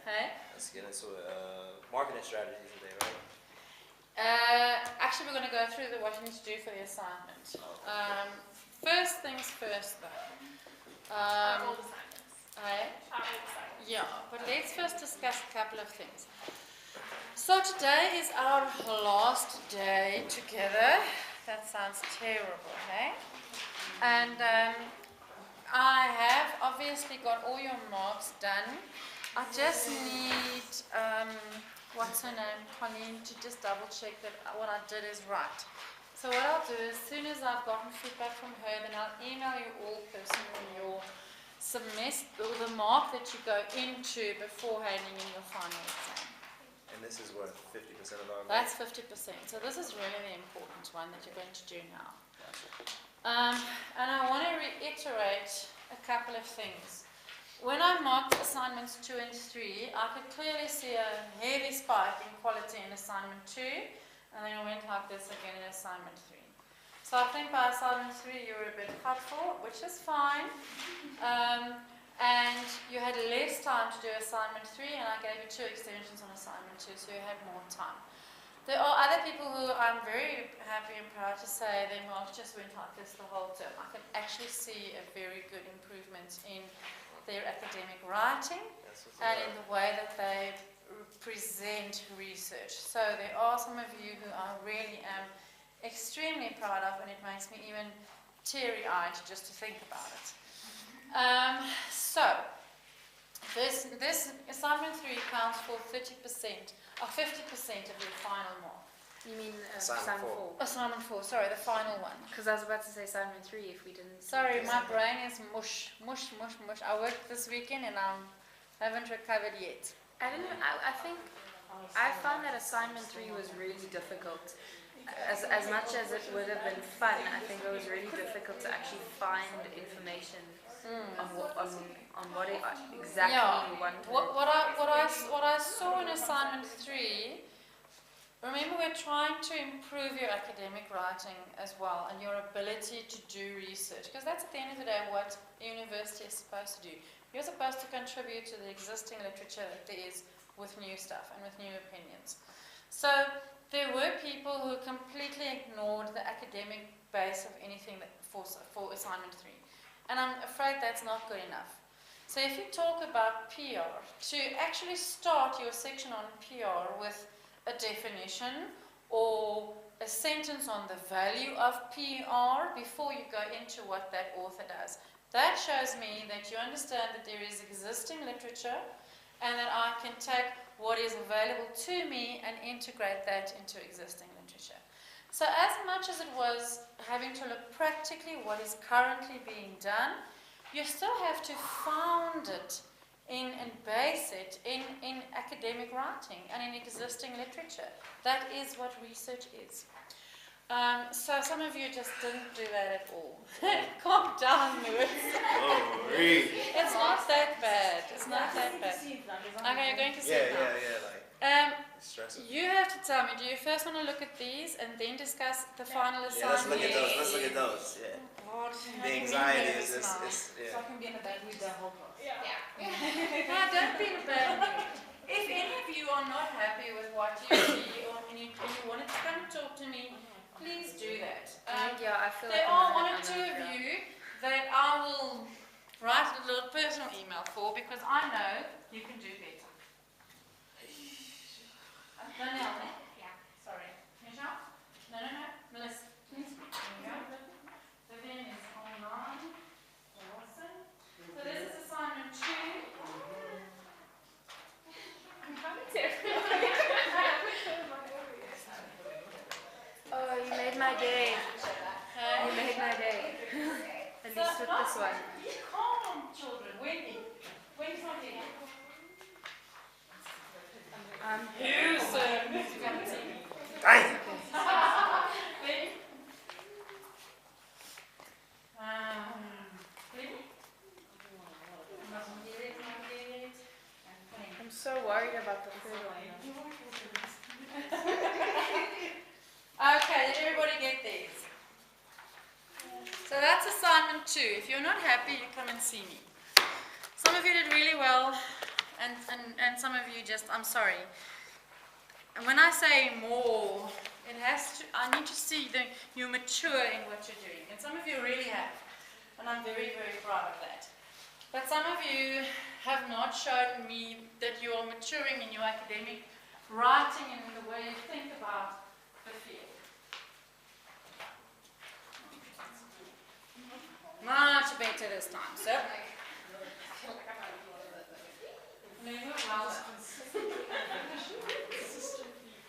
Hey? Let's get into marketing strategies today, right? Actually, we're going to go through what you need to do for the assignment. First things first, though. Old assignments. Hey? Our old assignments. Yeah, but let's first discuss a couple of things. So today is our last day together. That sounds terrible, hey? And I have obviously got all your marks done. I just need, what's her name, Colleen, to just double check that what I did is right. So what I'll do, as soon as I've gotten feedback from her, then I'll email you all personally your semester, the mark that you go into before handing in your final exam. And this is what, 50% of our That's 50%. So this is really the important one that you're going to do now. And I want to reiterate a couple of things. When I marked assignments 2 and 3, I could clearly see a heavy spike in quality in assignment 2, and then it went like this again in assignment 3. So I think by assignment 3 you were a bit hopeful, which is fine. And you had less time to do assignment 3, and I gave you 2 extensions on assignment 2, so you had more time. There are other people who I'm very happy and proud to say their marks just went like this the whole term. I can actually see a very good improvement in their academic writing and in the way that they present research. So there are some of you who I really am extremely proud of, and it makes me even teary-eyed just to think about it. So this assignment 3 counts for 30% or 50% of your final mark. You mean Assignment 4. Assignment 4, sorry, the final one. Because I was about to say assignment 3 if we didn't. Sorry, my brain is mush. I worked this weekend and I haven't recovered yet. I think I found that assignment 3 was really difficult. As much as it would have been fun, I think it was really difficult to actually find information on what it exactly you wanted. What I saw in assignment 3, remember we're trying to improve your academic writing as well and your ability to do research, because that's at the end of the day what a university is supposed to do. You're supposed to contribute to the existing literature that there is with new stuff and with new opinions. So there were people who completely ignored the academic base of anything for assignment 3. And I'm afraid that's not good enough. So if you talk about PR, to actually start your section on PR with a definition or a sentence on the value of PR before you go into what that author does, that shows me that you understand that there is existing literature and that I can take what is available to me and integrate that into existing literature. So as much as it was having to look practically what is currently being done, you still have to found it in and base it in academic writing and in existing literature. That is what research is. So some of you just didn't do that at all. Calm down, Lewis. It's not that bad. It's not that bad. Okay, you're going to see it now. You have to tell me, do you first want to look at these and then discuss the final assignment? Yeah, let's look at those. Yeah. God, The anxiety is yeah. So I can be in a bad mood the whole class. No, don't be in a bad mood. If any of you are not happy with what you see or you wanted to come and talk to me, please do that. I feel There like are I'm one or gonna two of go. you that I will write a little personal email for because I know you can do better. Danielle, eh? Yeah. Sorry. Michelle? No. Melissa, please. There you go. Vivian is online. Awesome. So this is assignment 2. I'm coming to. Oh, you made my day. Okay. You made my day. At least with this one. Be calm, children. Wendy's not here. Houston. Dang! I'm so worried about the third one. Okay, did everybody get these? So that's assignment 2. If you're not happy, you come and see me. Some of you did really well. and some of you just, I'm sorry. And when I say more, it has to, I need to see that you mature in what you're doing. And some of you really have. And I'm very, very proud of that. But some of you have not shown me that you are maturing in your academic writing and in the way you think about the field. Much better this time, sir.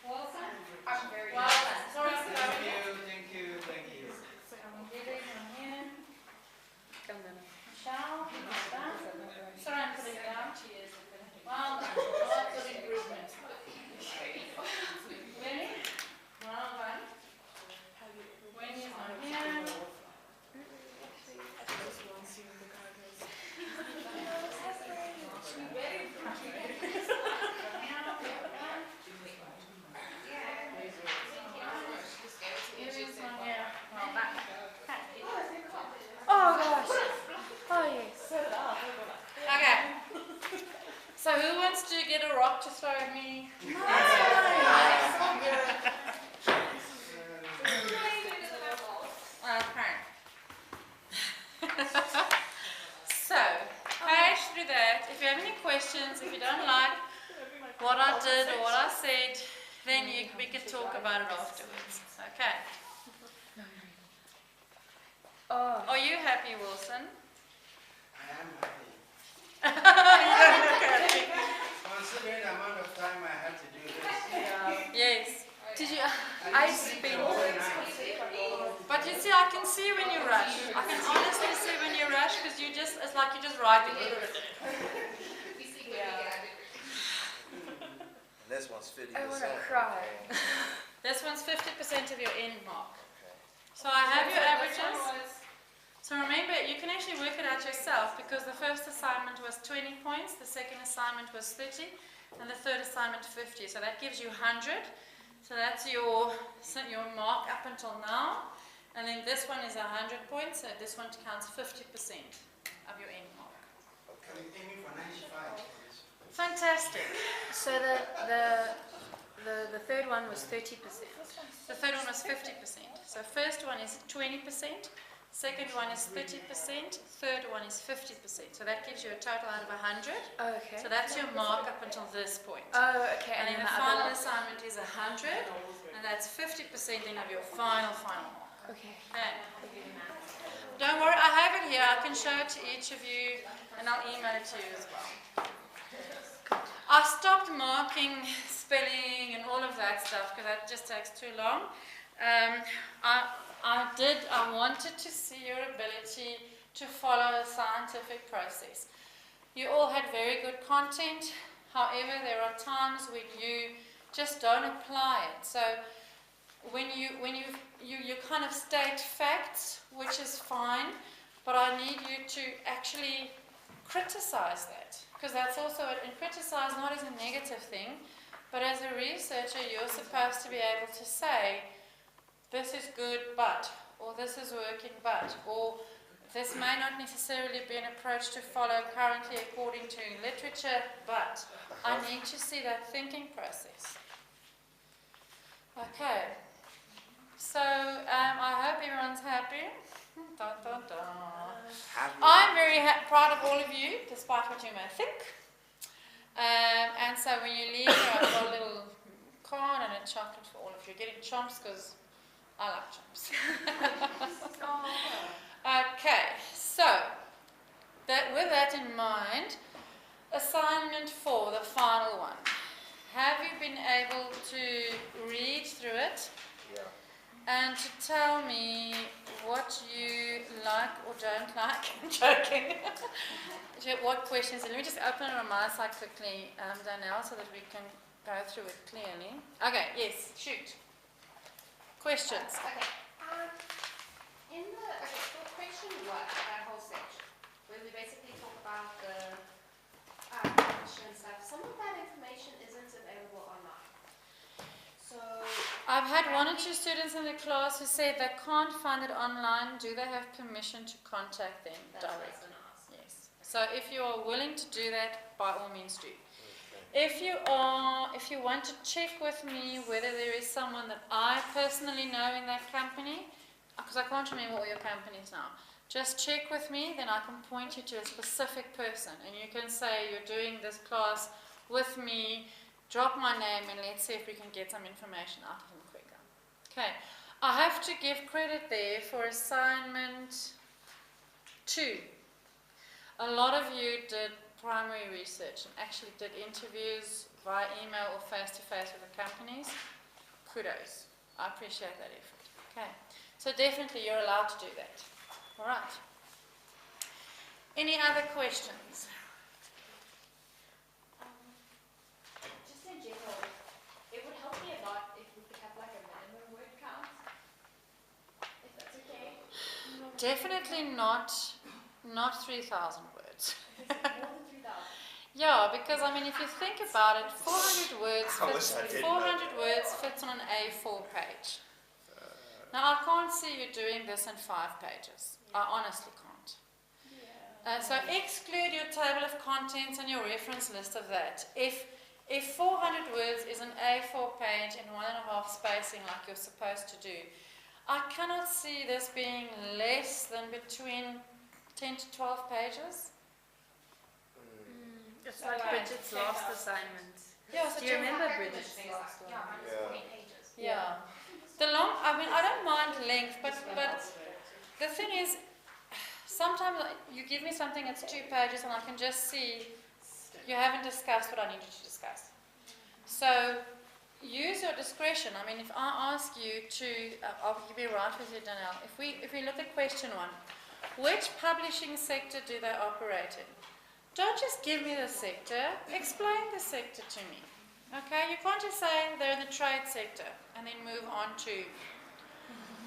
Well done. I'm very Well done. Sorry, Thank you. Come on. Michelle, well done. Sorry, I'm putting it down. Well done. Lots of improvement. Really? Well done. Wendy's not here. Iris not here. Well done. Oh gosh. Oh yes. Okay. So who wants to get a rock to throw at me? Okay. So, page through that. If you have any questions, if you don't like what I did or what I said, then we can talk about it afterwards. Okay. Oh. Are you happy, Wilson? I am happy. You don't look happy. Considering the amount of time I had to do this. Yes. Did you? I spent. But you see, I can see when you rush. I can honestly see when you rush because you just, it's like you just write it. And this one's 50%. I want to cry. This one's 50% of your end mark. So I have your averages. So remember, you can actually work it out yourself because the first assignment was 20 points, the second assignment was 30, and the third assignment 50. So that gives you 100. So that's your mark up until now. And then this one is 100 points, so this one counts 50% of your end mark. Okay. Aiming for 95. Fantastic. So the third one was 30%. The third one was 50%. So first one is 20%, second one is 30%, third one is 50%. So that gives you a total out of 100. Okay. So that's your mark up until this point. Oh, okay. And then the other final one. assignment is 100, and that's 50% then of your final mark. Okay. Okay. Don't worry, I have it here. I can show it to each of you, and I'll email it to you as well. I stopped marking spelling and all of that stuff because that just takes too long. I wanted to see your ability to follow a scientific process. You all had very good content. However, there are times when you just don't apply it. So when you kind of state facts, which is fine, but I need you to actually criticize that. Because that's also, and criticize not as a negative thing, but as a researcher, you're supposed to be able to say, this is good, but, or this is working, but, or this may not necessarily be an approach to follow currently according to literature, but I need to see that thinking process. Okay. So, I hope everyone's happy. Dun, dun, dun. I'm very proud of all of you, despite what you may think. And so when you leave, I've got a little card and a chocolate for all of you. Getting chomps because I like chomps. Okay, so with that in mind, assignment 4, the final one. Have you been able to read through it? Yeah. And to tell me what you like or don't like. I'm joking. What questions? Let me just open it on my side quickly, Danielle, so that we can go through it clearly. Okay, yes, shoot. Questions? Okay. For question 1, that whole section, where we basically talk about the and stuff, some of that information isn't available online. So I've had 1 or 2 students in the class who said they can't find it online. Do they have permission to contact them that's what I was directly? going to ask. Yes. So if you are willing to do that, by all means do. Okay. If you want to check with me whether there is someone that I personally know in that company, because I can't remember all your companies now, just check with me, then I can point you to a specific person, and you can say you're doing this class with me, drop my name, and let's see if we can get some information out of him quicker. Okay, I have to give credit there for assignment 2. A lot of you did primary research and actually did interviews via email or face-to-face with the companies. Kudos. I appreciate that effort. Okay, so definitely you're allowed to do that. All right. Any other questions? Just in general, it would help me a lot if we could have like a minimum word count, if that's okay. Definitely not 3,000 words. More than 3,000. Yeah, because I mean, if you think about it, 400 words I wish I fits, did 400 words fits on an A4 page. Now, I can't see you doing this in 5 pages. I honestly can't. So exclude your table of contents and your reference list of that. If 400 words is an A4 page in 1.5 spacing like you're supposed to do, I cannot see this being less than between 10 to 12 pages. It's So like like Bridget's 10,000. last assignment. Yeah, so Do you remember Like Bridget's things last like, one? yeah, mine was Yeah. 8 pages. Yeah. I don't mind length, but the thing is, sometimes you give me something that's 2 pages and I can just see you haven't discussed what I needed to discuss. So use your discretion. I mean, if I ask you to, I'll be right with you, Danielle. If we look at question 1, which publishing sector do they operate in? Don't just give me the sector. Explain the sector to me. Okay, you can't just say they're in the trade sector and then move on to.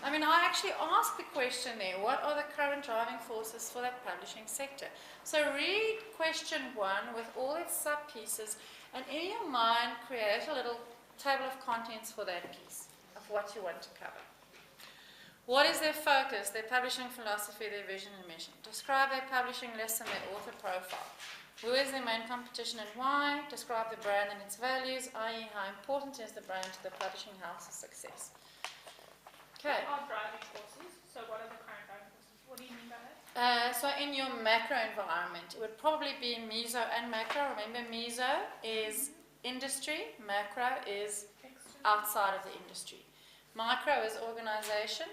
I mean, I actually asked the question there, what are the current driving forces for that publishing sector? So read question 1 with all its sub-pieces, and in your mind create a little table of contents for that piece of what you want to cover. What is their focus, their publishing philosophy, their vision and mission? Describe their publishing list and their author profile. Who is their main competition and why? Describe the brand and its values, i.e. how important is the brand to the publishing house's success. Okay. What are driving forces? So what are the current driving forces? What do you mean by that? So in your macro environment, it would probably be meso and macro. Remember, meso is industry, macro is outside of the industry. Micro is organization,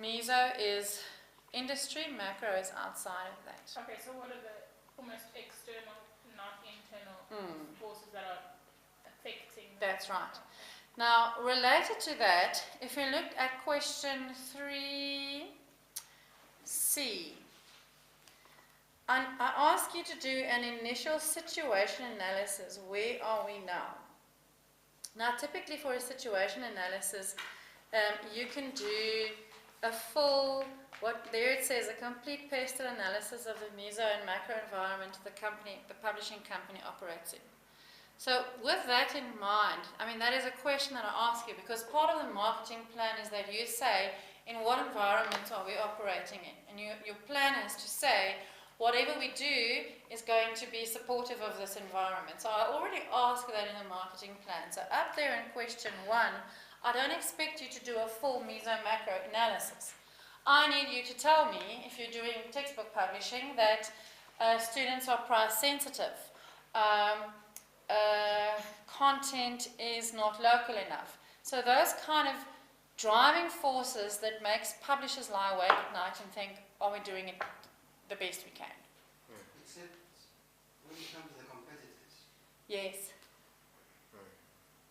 meso is industry, macro is outside of that. Okay, so what are the almost external, not internal forces that are affecting? That's right. Now, related to that, if we look at question 3C, I ask you to do an initial situation analysis. Where are we now? Now, typically for a situation analysis, you can do a full, what there it says, a complete pestle analysis of the meso and macro environment the publishing company operates in. So with that in mind, I mean, that is a question that I ask you, because part of the marketing plan is that you say, in what environment are we operating in? And your plan is to say, whatever we do is going to be supportive of this environment. So I already asked that in the marketing plan. So up there in question 1, I don't expect you to do a full meso-macro analysis. I need you to tell me, if you're doing textbook publishing, that students are price sensitive. Content is not local enough. So those kind of driving forces that makes publishers lie awake at night and think, are we doing it the best we can? Except when it comes to the competitors. Yes.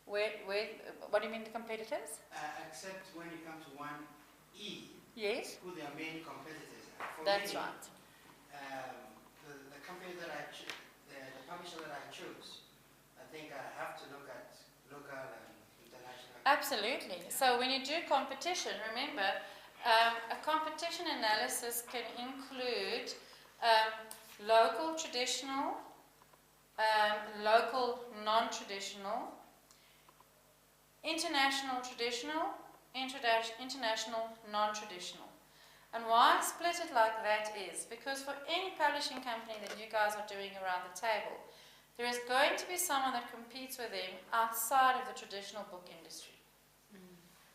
What do you mean the competitors? Except when it comes to 1E, Yes. who their main competitors are. For That's me, right. The company that I the publisher that I choose, I think I have to look at local and international. Absolutely. So when you do competition, remember, a competition analysis can include local traditional, local non-traditional, international traditional, international non-traditional. And why I split it like that is because for any publishing company that you guys are doing around the table, there is going to be someone that competes with them outside of the traditional book industry.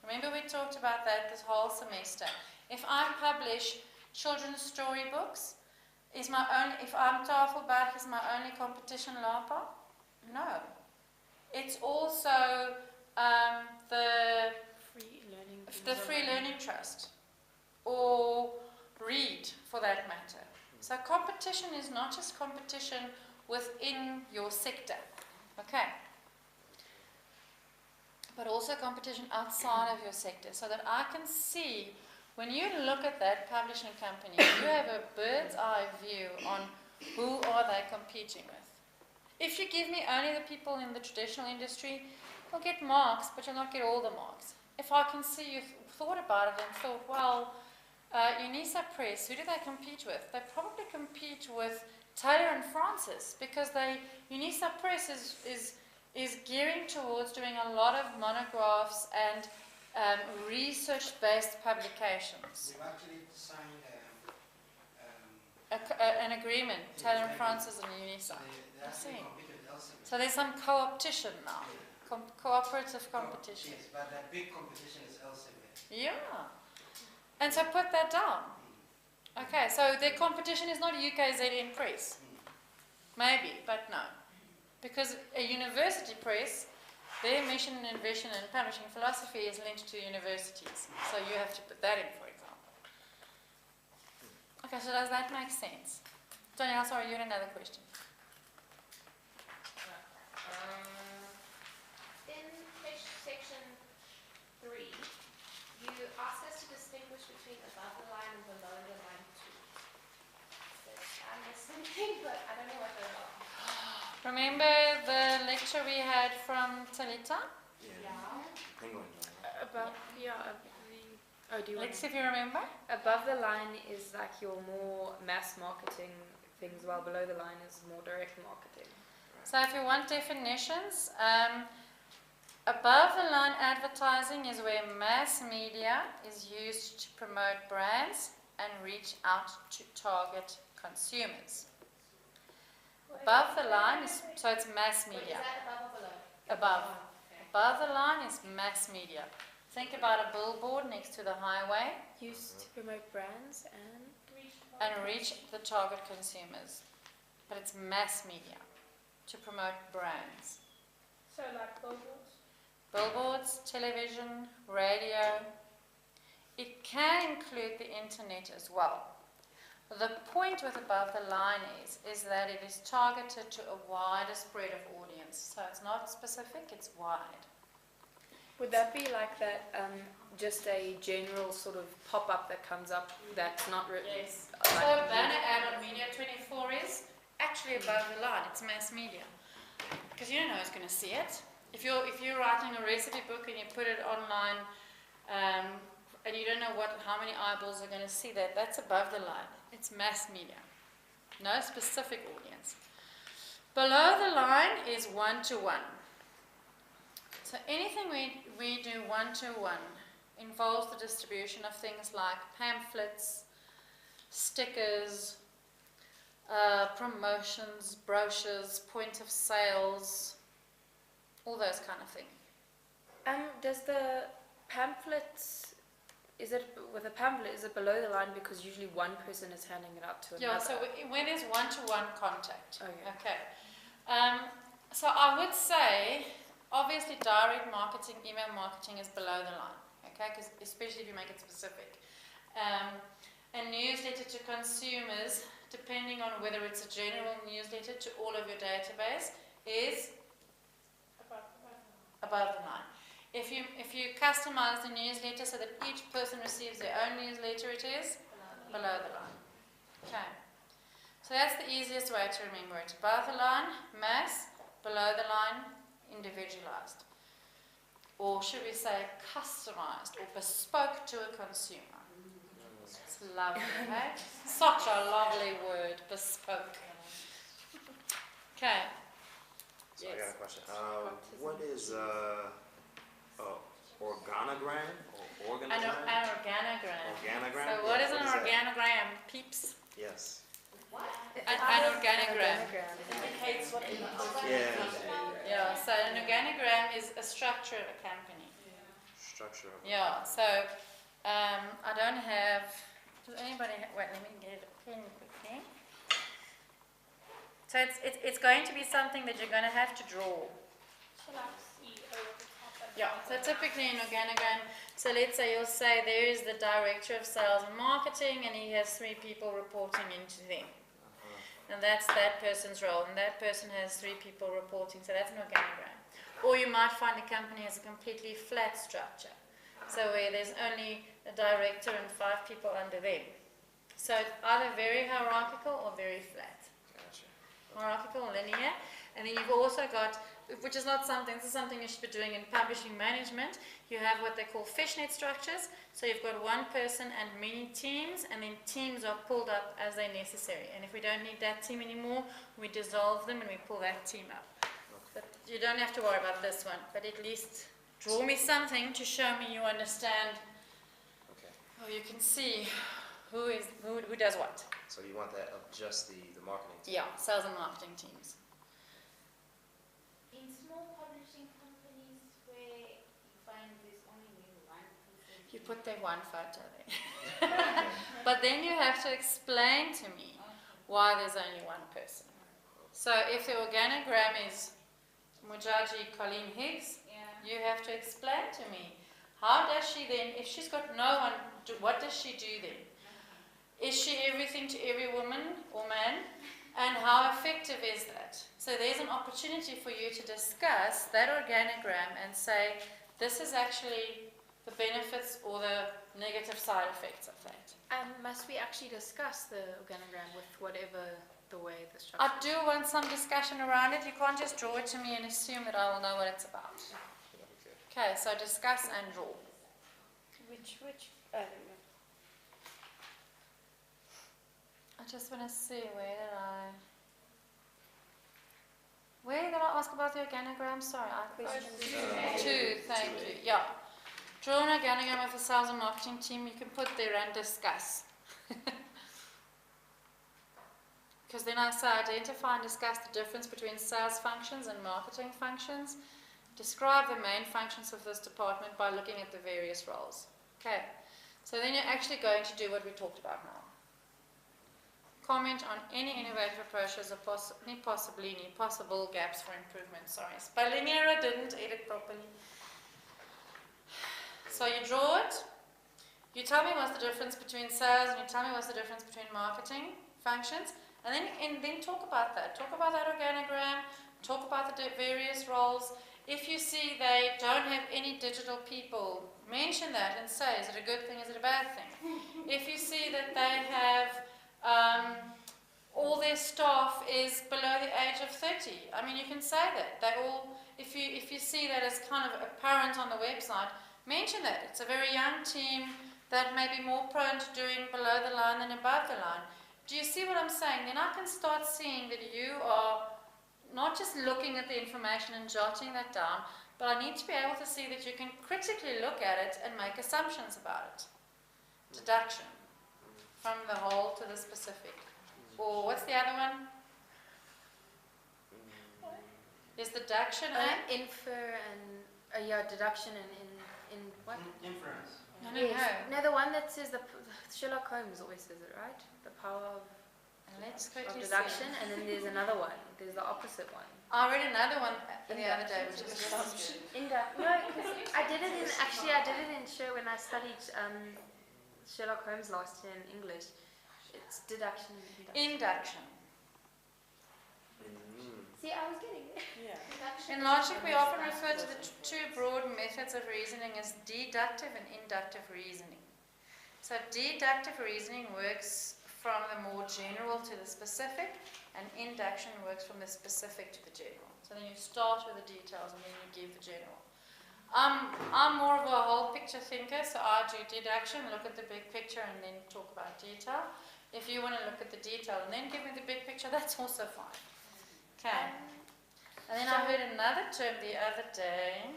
Remember we talked about that this whole semester. If I publish children's storybooks, if I'm Tafelberg, is my only competition LAPA? No. It's also the Free Learning Trust, or READ for that matter. So competition is not just competition within your sector, okay? But also competition outside of your sector, so that I can see, when you look at that publishing company, you have a bird's eye view on who are they competing with. If you give me only the people in the traditional industry, you'll get marks, but you'll not get all the marks. If I can see you've thought about it and thought, well, UNISA Press, who do they compete with? They probably compete with Taylor and Francis, because UNISA Press is gearing towards doing a lot of monographs and research-based publications. We've actually signed An agreement, Taylor and Francis and UNISA. they actually compete with Elsevier. So there's some co-opetition now, cooperative competition. Yes, but the big competition is Elsevier. Yeah. And so put that down. Okay, so their competition is not UKZN Press. Maybe, but no. Because a university press, their mission and vision and publishing philosophy is linked to universities. So you have to put that in, for example. Okay, so does that make sense? Danielle, sorry, you had another question. In page section 3, you asked us to distinguish between above the line and below the line too. I missed something, but I don't know what those are. Remember the lecture we had from Talita? Yeah. Penguin. Above, do you want? Let's see if you remember. Above the line is like your more mass marketing things, while below the line is more direct marketing. So if you want definitions, above the line advertising is where mass media is used to promote brands and reach out to target consumers. Above the line is, so it's mass Wait, is media. that above or below? Above. Okay. Above the line is mass media. Think about a billboard next to the highway Used to promote brands and reach the target consumers. But it's mass media to promote brands. So like billboards? Billboards, television, radio. It can include the internet as well. The point with above the line is that it is targeted to a wider spread of audience. So it's not specific, it's wide. Would that be like that, just a general sort of pop-up that comes up that's not really... Yes. So banner ad on Media 24 is actually above the line. It's mass media. Because you don't know who's going to see it. If you're writing a recipe book and you put it online and you don't know how many eyeballs are going to see that, that's above the line. It's mass media. No specific audience. Below the line is one-to-one. So anything we do one-to-one involves the distribution of things like pamphlets, stickers, promotions, brochures, point of sales, all those kind of things. Does the pamphlet, is it below the line because usually one person is handing it out to another? Yeah, so when there's one-to-one contact. Okay. So I would say, obviously direct marketing, email marketing is below the line, okay, because especially if you make it specific. A newsletter to consumers, depending on whether it's a general newsletter to all of your database, is above the line. If you customize the newsletter so that each person receives their own newsletter, it is below the line. Okay. So that's the easiest way to remember it. Above the line, mass, below the line, individualized. Or should we say customized or bespoke to a consumer. It's lovely, eh? Such a lovely word, bespoke. Okay. So I got a question. What is organogram or An organogram? organogram. Organogram? So what Yeah, is an that? organogram, peeps? Yes. An organogram. Indicates what Yeah. Yeah, so an organogram is a structure of a company. Structure of Yeah, so I don't have. Does anybody? Wait, let me get a pen quickly. So it's going to be something that you're going to have to draw. Shall I see over the top and Yeah, so bottom? typically an organogram, so let's say you'll say there is the director of sales and marketing and he has 3 people reporting into them. And that's that person's role, and that person has 3 people reporting, so that's an organogram. Or you might find a company has a completely flat structure, so where there's only a director and 5 people under them. So it's either very hierarchical or very flat. Gotcha. Hierarchical, linear, and then you've also got, which is not something, this is something you should be doing in publishing management, you have what they call fishnet structures, so you've got one person and many teams, and then teams are pulled up as they're necessary, and if we don't need that team anymore, we dissolve them and we pull that team up. But you don't have to worry about this one, but at least draw me something to show me you understand, Okay. or you can see who does what. So you want that of just the marketing team? Yeah, sales and marketing teams. In small publishing companies where you find there's only maybe one person. You put their one photo there. But then you have to explain to me why there's only one person. So if the organogram is Mujaji Colleen Higgs, you have to explain to me, how does she then, if she's got no one, what does she do then? Is she everything to every woman or man? And how effective is that? So there's an opportunity for you to discuss that organogram and say, this is actually the benefits or the negative side effects of that. And must we actually discuss the organogram with whatever the way the structure? I do want some discussion around it. You can't just draw it to me and assume that I will know what it's about. Okay. Okay, so discuss and draw. I just want to see where did I ask about the organogram? Sorry, I questioned two. Thank you. Yeah. Draw an organogram of the sales and marketing team. You can put there and discuss. Because then I say identify and discuss the difference between sales functions and marketing functions. Describe the main functions of this department by looking at the various roles. Okay. So then you're actually going to do what we talked about now. Comment on any innovative approaches or possible gaps for improvement. Sorry, spelling error, didn't edit properly. So you draw it, you tell me what's the difference between sales, and you tell me what's the difference between marketing functions, and then talk about that. Talk about that organogram, talk about the various roles. If you see they don't have any digital people, mention that and say, is it a good thing, is it a bad thing? If you see that they have all their staff is below the age of 30. I mean, you can say that. They all, if you see that as kind of apparent on the website, mention that. It's a very young team that may be more prone to doing below the line than above the line. Do you see what I'm saying? Then I can start seeing that you are not just looking at the information and jotting that down, but I need to be able to see that you can critically look at it and make assumptions about it. Deduction. From the whole to the specific. Or what's the other one? Is deduction and Infer and deduction and in what? Inference. no. No, the one that says Sherlock Holmes always says it, right? The power And let's of quickly deduction, see. and then there's another one. There's the opposite one. I read another one the other day, which is assumption. No, because I did it in show when I studied Sherlock Holmes last year in English. It's deduction and induction. Induction. See, I was getting it. Deduction. In logic, we often refer to the two broad methods of reasoning as deductive and inductive reasoning. So deductive reasoning works from the more general to the specific, and induction works from the specific to the general. So then you start with the details and then you give the general. I'm more of a whole picture thinker, so I do deduction, look at the big picture and then talk about detail. If you want to look at the detail and then give me the big picture, that's also fine. Okay. And then I heard another term the other day.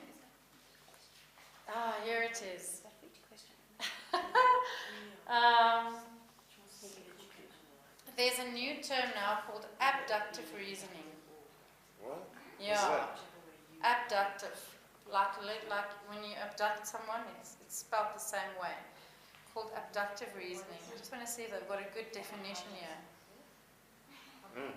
Ah, here it is. That for each question. There's a new term now called abductive reasoning. What? Yeah, abductive. Like when you abduct someone, it's spelled the same way. Called abductive reasoning. I just want to see if they've got a good definition here. Mm.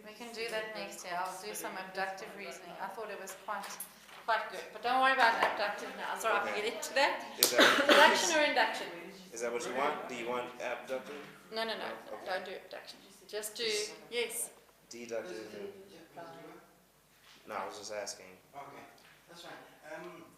We can do that next year. I'll do some abductive reasoning. I thought it was quite good. But don't worry about abductive now. Sorry, I can get into that. Is that Abduction or induction? is that what you want? Do you want abductive? No. Okay. Don't do abduction. Just do, yes. Deductive? No, I was just asking. Okay, that's fine.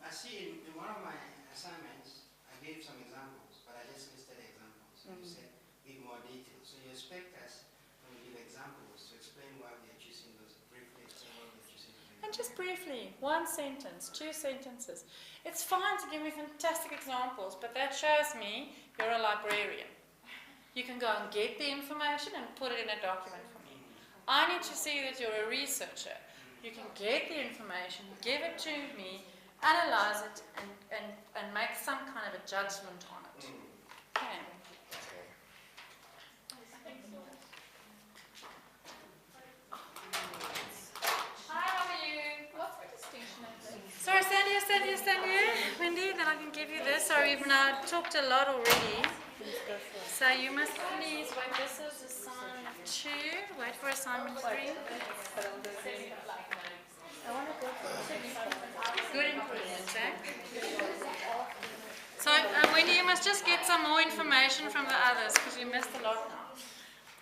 I see in one of my assignments, I gave some examples, but I just listed examples. And you said give more detail. So you expect us, when we give examples, to explain why we are choosing those, briefly explain why we are choosing those. And just briefly, 1 sentence, 2 sentences. It's fine to give me fantastic examples, but that shows me you're a librarian. You can go and get the information and put it in a document for me. I need to see that you're a researcher. You can get the information, give it to me, analyze it, and make some kind of a judgment on it. Okay. Okay. Hi, how are you? What's the distinction of this? Sorry, stand here. Wendy, then I can give you this. Sorry, we've now talked a lot already. So you must please wait. This is assignment 2. Wait for assignment 3. I want to go for Good improvement, eh? So, Wendy, you must just get some more information from the others because you missed a lot now.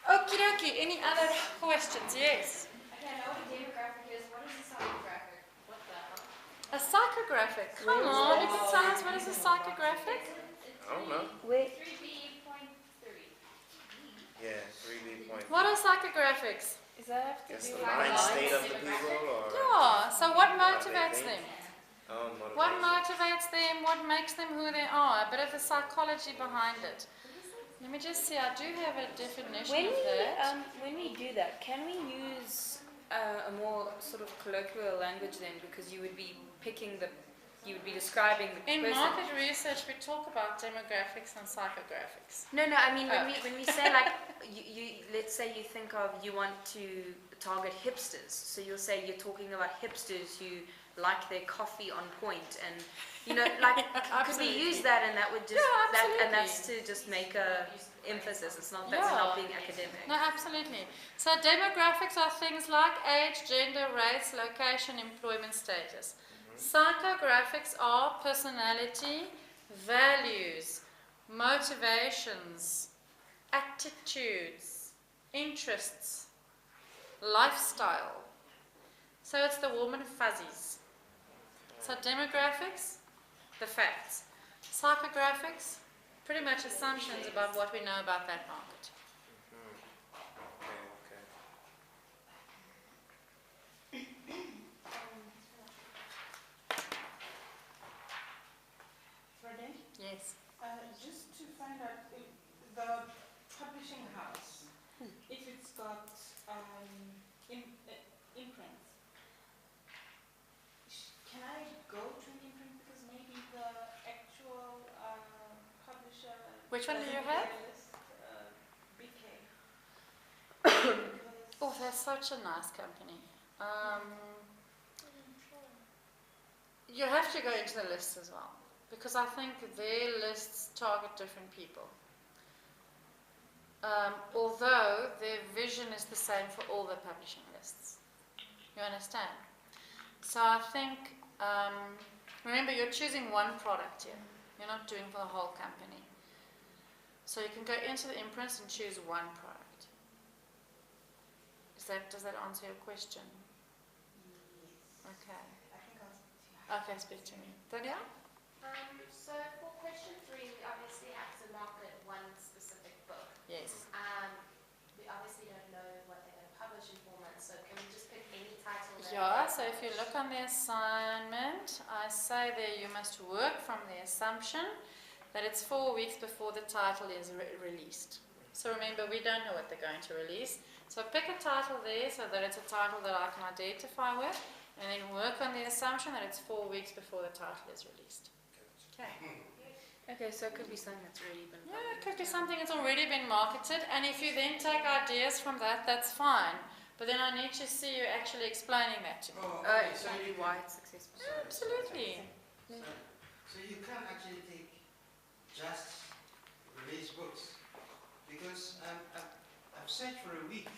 Okie dokie. Any other questions? Yes. Okay, I know what a demographic is. What is a psychographic? What the hell? A psychographic. Come on, you can tell us what is a psychographic? I don't know. Wait. 3B.3. Yeah, 3B point. What are psychographics? Is that have to Guess do the with mind life? state of the people, or Yeah. So what they motivates think? them? Motivation. What motivates them? What makes them who they are? A bit of the psychology behind it. Let me just see. I do have a definition When of we, that. when we do that, can we use a more sort of colloquial language then? Because you would be you would be describing the In person. market research, we talk about demographics and psychographics. No, I mean Oh. when we say like you let's say you think of you want to target hipsters, so you'll say you're talking about hipsters who like their coffee on point, and like could we use that, and that would just Yeah, and that's to just make a emphasis. It's not that's Yeah. not being academic. No, absolutely. So demographics are things like age, gender, race, location, employment status. Psychographics are personality, values, motivations, attitudes, interests, lifestyle. So it's the warm and fuzzies. So demographics, the facts. Psychographics, pretty much assumptions about what we know about that market. Okay. Pardon? Yes. Just to find out if the publishing house, if it's got imprints, can I go to an imprint because maybe the actual publisher. Which one do you doesn't have? list, BK. Oh, that's such a nice company. You have to go into the lists as well, because I think their lists target different people. Although their vision is the same for all the publishing lists. You understand? So I think, remember, you're choosing one product here. You're not doing for the whole company. So you can go into the imprints and choose one product. Does that answer your question? Okay. I think I'll Okay, speak to me. Danielle? So for question 3, we obviously have to market one specific book. Yes. We obviously don't know what they're going to publish in formats, so can we just pick any title? that- Yeah, so if you look on the assignment, I say there you must work from the assumption that it's 4 weeks before the title is released. So remember, we don't know what they're going to release. So pick a title there so that it's a title that I can identify with, and then work on the assumption that it's 4 weeks before the title is released. Okay. Okay, so it could be something that's already been Yeah, it could be something that's already been marketed, and if you then take ideas from that, that's fine. But then I need to see you actually explaining that to me. Oh, okay, so Exactly you why can, it's successful. Absolutely. so you can't actually take just release books, because I've searched for a week.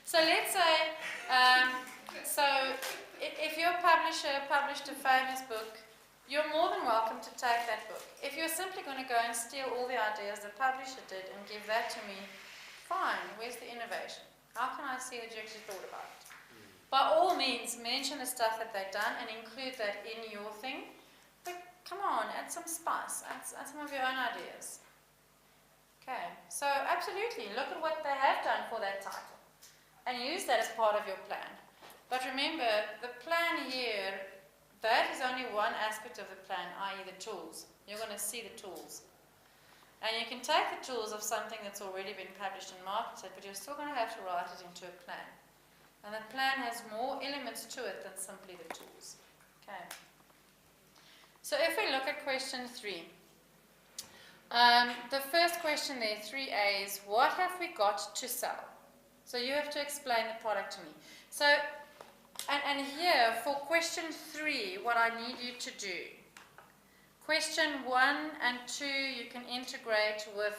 So let's say, if your publisher published a famous book, you're more than welcome to take that book. If you're simply going to go and steal all the ideas the publisher did and give that to me, fine, where's the innovation? How can I see that you actually thought about it? By all means, mention the stuff that they've done and include that in your thing. But come on, add some spice, add some of your own ideas. Okay, so absolutely, look at what they have done for that title and use that as part of your plan. But remember, the plan here, that is only one aspect of the plan, i.e. the tools. You're going to see the tools. And you can take the tools of something that's already been published and marketed, but you're still going to have to write it into a plan. And that plan has more elements to it than simply the tools. Okay. So if we look at question 3, the first question there, 3A, is what have we got to sell? So you have to explain the product to me. So, and here for question 3, what I need you to do. Question 1 and 2 you can integrate with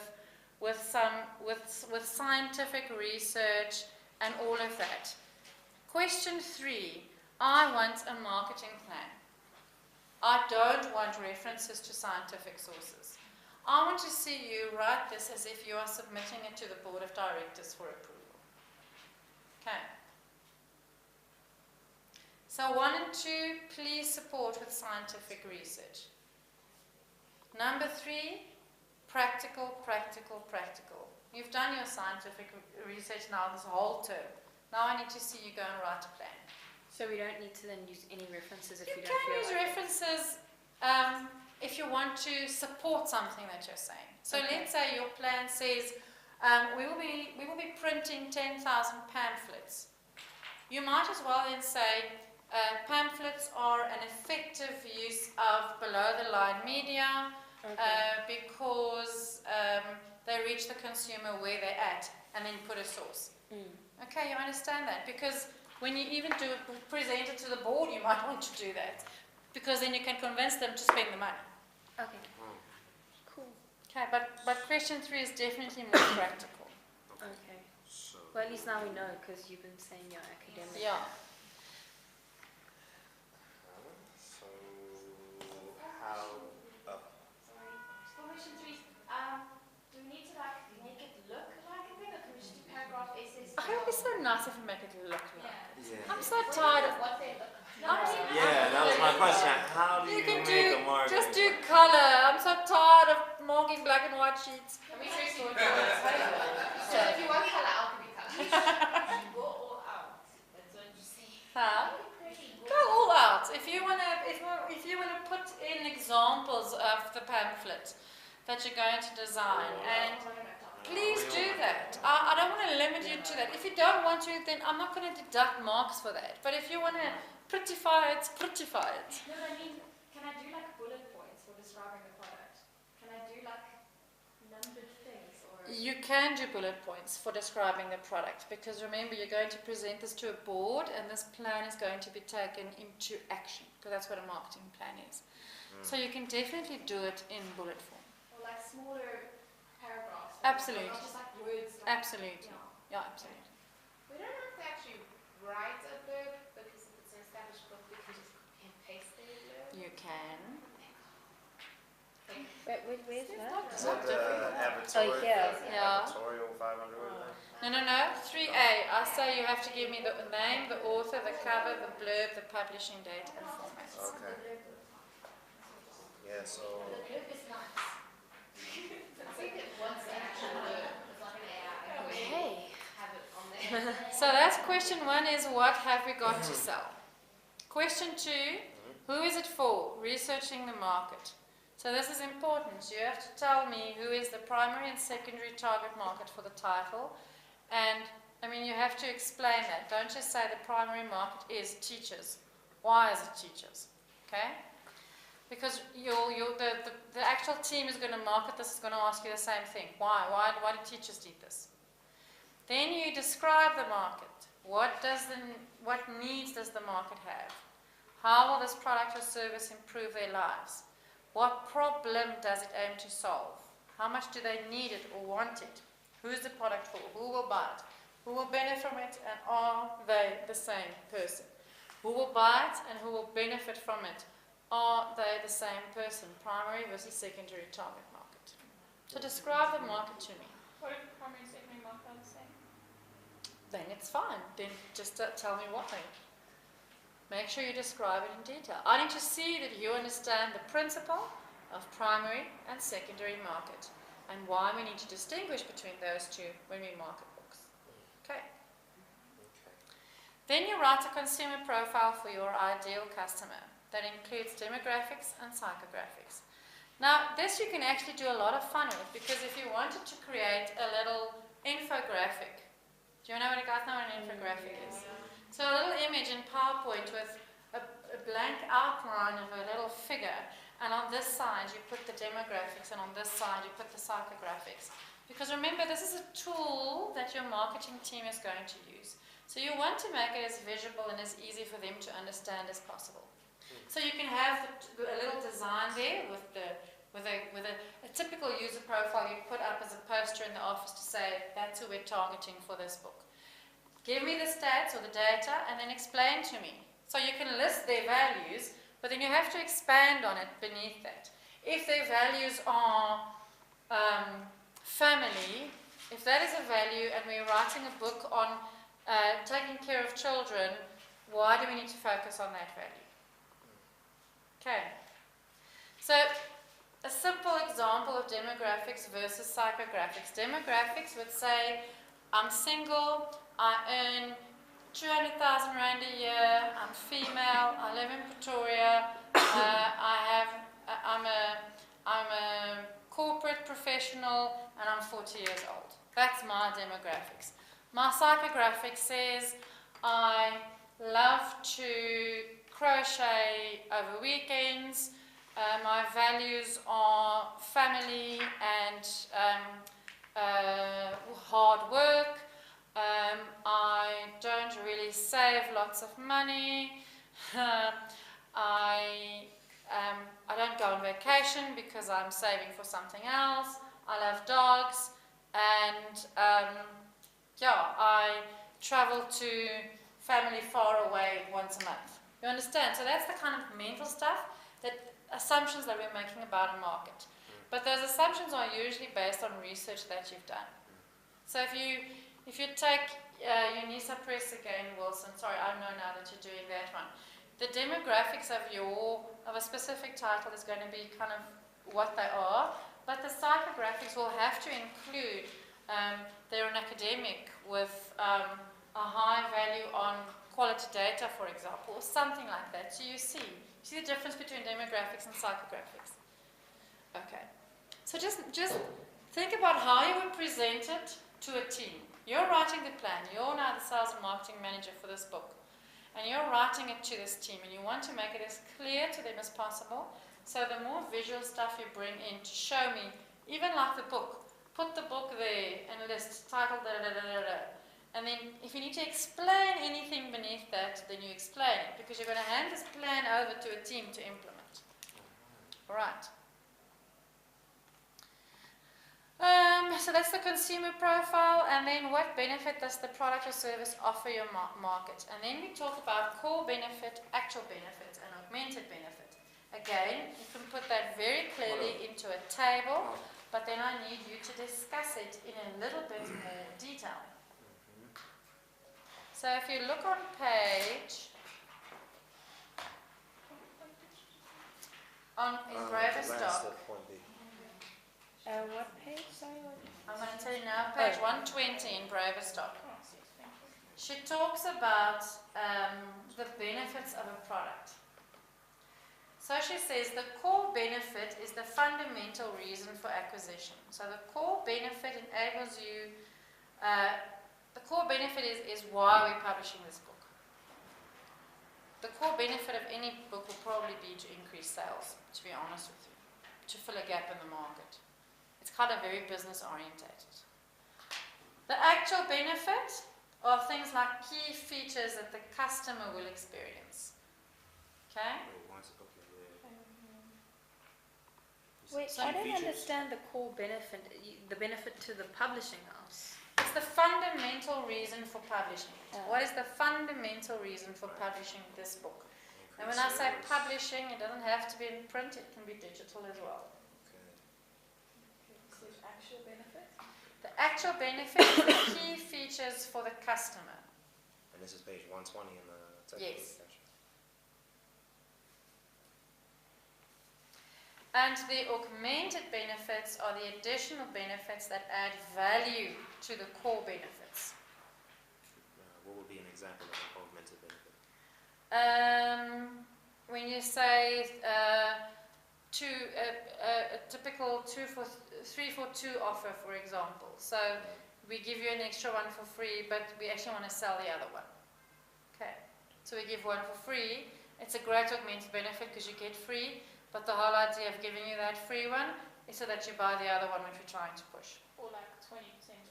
scientific research and all of that. Question 3, I want a marketing plan. I don't want references to scientific sources. I want to see you write this as if you are submitting it to the board of directors for approval. Okay. So 1 and 2, please support with scientific research. Number 3, practical, practical, practical. You've done your scientific research now this whole term. Now I need to see you go and write a plan. So we don't need to then use any references if You we don't can feel use like references if you want to support something that you're saying. So Okay. let's say your plan says we will be printing 10,000 pamphlets. You might as well then say pamphlets are an effective use of below-the-line media because they reach the consumer where they're at, and then put a source. Okay, you understand that? Because when you even present it to the board, you might want to do that, because then you can convince them to spend the money. Okay. Cool. Okay, but question 3 is definitely more practical. Okay. So, Well, at least now we know because you've been saying you're academic. Yeah. so how? Sorry. Question 3, do we need to like make it look like a thing, or can we just do paragraph essays? I hope it's so nice if you make it look like. Yeah. I'm so tired of. What they look like. Yeah, that was my question. How do You you can make a marketing? just do color. I'm so tired of marking black and white sheets. Can we just sort So if you want color, I'll give you color. Go all out. That's what you say. Huh? Go all out. If you wanna put in examples of the pamphlet that you're going to design, and please do that. I don't want to limit you to that. If you don't want to, then I'm not going to deduct marks for that. But if you want to prettify it, prettify it. No, I mean, can I do like bullet points for describing the product? Can I do like numbered things or? You can do bullet points for describing the product, because remember, you're going to present this to a board, and this plan is going to be taken into action, because that's what a marketing plan is. So you can definitely do it in bullet form. Or like smaller paragraphs. Absolutely. Not just like words. Like, Absolutely. Yeah. Yeah, absolutely. We don't have to actually write a blurb because if it's an established book, we can just copy and paste the blurb. You can. Where's that? Is that the Oh, advertorial? yeah. Yeah. Advertorial 500 word thing? No. 3A. I say you have to give me the name, the author, the cover, the blurb, the publishing date, and format. Okay. Yeah. So. The blurb is nice. I think it wants an actual blurb. It's like an AI. Okay. Have it on there. So that's question 1, is what have we got to sell? Question 2, who is it for? Researching the market. So this is important. You have to tell me who is the primary and secondary target market for the title. And, I mean, you have to explain that. Don't just say the primary market is teachers. Why is it teachers? Okay? Because the actual team is going to market this, is going to ask you the same thing. Why? Why do teachers need this? Then you describe the market. What needs does the market have? How will this product or service improve their lives? What problem does it aim to solve? How much do they need it or want it? Who's the product for? Who will buy it? Who will benefit from it, and are they the same person? Who will buy it and who will benefit from it? Are they the same person? Primary versus secondary target market. So describe the market to me. What if primary and secondary market are the same? Then it's fine. Then just tell me why. Make sure you describe it in detail. I need to see that you understand the principle of primary and secondary market and why we need to distinguish between those two when we market books. Okay. Then you write a consumer profile for your ideal customer that includes demographics and psychographics. Now, this you can actually do a lot of fun with, because if you wanted to create a little infographic, do you know what an infographic is? So a little image in PowerPoint with a blank outline of a little figure, and on this side you put the demographics, and on this side you put the psychographics. Because remember, this is a tool that your marketing team is going to use. So you want to make it as visible and as easy for them to understand as possible. So you can have a little design there with a typical user profile you put up as a poster in the office to say, that's who we're targeting for this book. Give me the stats or the data and then explain to me. So you can list their values, but then you have to expand on it beneath that. If their values are family, if that is a value and we're writing a book on taking care of children, why do we need to focus on that value? Okay. So a simple example of demographics versus psychographics. Demographics would say, I'm single, I earn 200,000 Rand a year, I'm female, I live in Pretoria, I'm a corporate professional, and I'm 40 years old. That's my demographics. My psychographic says, I love to crochet over weekends, my values are family and hard work. I don't really save lots of money. I don't go on vacation because I'm saving for something else. I love dogs, and I travel to family far away once a month. You understand? So that's the kind of mental stuff, assumptions that we're making about a market. But those assumptions are usually based on research that you've done. So if you take UNISA Press again, Wilson, sorry, I know now that you're doing that one. The demographics of a specific title is going to be kind of what they are, but the psychographics will have to include they're an academic with a high value on quality data, for example, or something like that. So you see the difference between demographics and psychographics. Okay. So just think about how you would present it to a team. You're writing the plan. You're now the sales and marketing manager for this book. And you're writing it to this team, and you want to make it as clear to them as possible. So the more visual stuff you bring in to show me, even like the book, put the book there and list title, and then if you need to explain anything beneath that, then you explain it, because you're going to hand this plan over to a team to implement. All right. So that's the consumer profile, and then what benefit does the product or service offer your market? And then we talk about core benefit, actual benefit, and augmented benefit. Again, you can put that very clearly into a table, but then I need you to discuss it in a little bit more detail. So if you look on page, in Braver Stock. What page? Sorry, what? I'm going to tell you now, page 120 in Braver Stock. She talks about the benefits of a product. So she says the core benefit is the fundamental reason for acquisition. So the core benefit enables you, the core benefit is why we're publishing this book. The core benefit of any book will probably be to increase sales, to be honest with you, to fill a gap in the market. It's kind of very business orientated. The actual benefit are things like key features that the customer will experience. Okay? Wait, So I don't features. understand the core benefit, the benefit to the publishing house. It's the fundamental reason for publishing it. Yeah. What is the fundamental reason for publishing this book? And when I say publishing, it doesn't have to be in print, it can be digital as well. Is it actual benefit? The actual benefit is the key features for the customer. And this is page 120 in the textbook. Yes. Gotcha. And the augmented benefits are the additional benefits that add value to the core benefits. What would be an example of an augmented benefit? When you say a typical 3 for 2 offer, for example. So we give you an extra one for free, but we actually want to sell the other one. Okay. So we give one for free. It's a great augmented benefit because you get free, but the whole idea of giving you that free one is so that you buy the other one which we're trying to push. Or like 20%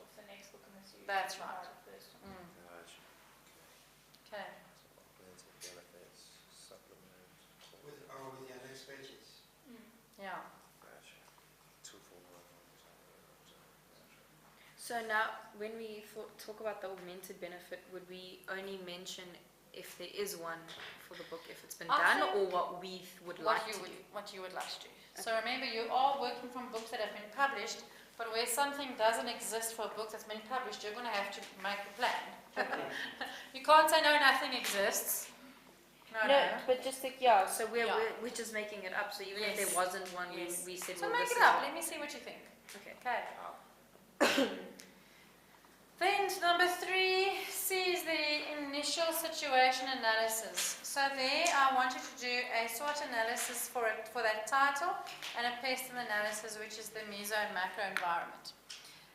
off the next book in the series. That's if you right. buy the first one. Gotcha. Okay. Augmented benefits, supplement. With your next pages. Yeah. Gotcha. 2 for 1. Gotcha. So now, when we talk about the augmented benefit, would we only mention if there is one for the book, if it's been I done, think or what we would like to do? What you would like to do. So remember, you are working from books that have been published, but where something doesn't exist for a book that's been published, you're going to have to make a plan. You can't say, no, nothing exists. No. but just like, yeah, so Yeah. we're just making it up. So even if Yes. there wasn't one, Yes. we said, So well, make this it is up. one. Let me see what you think. Okay. Okay. Then number 3 sees the initial situation analysis. So there I wanted to do a SWOT analysis for that title and a pestle analysis, which is the meso and macro environment.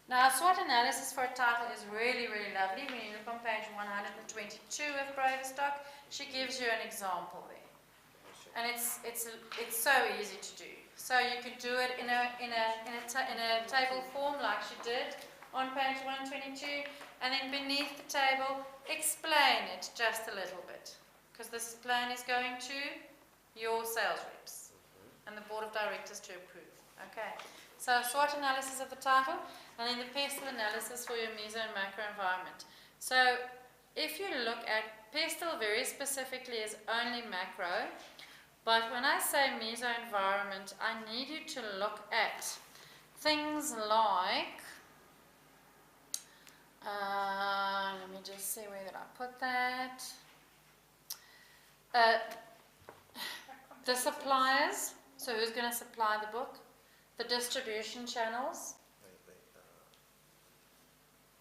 Now, a SWOT analysis for a title is really, really lovely. When you look on page 122 of Braverstock, she gives you an example there. And it's so easy to do. So you could do it in a table form like she did on page 122, and then beneath the table, explain it just a little bit, because this plan is going to your sales reps and the board of directors to approve. Okay. So SWOT analysis of the title, and then the pestle analysis for your meso and macro environment. So if you look at pestle very specifically is only macro, but when I say meso environment, I need you to look at things like, let me just see where did I put that. The suppliers, so who's going to supply the book? The distribution channels.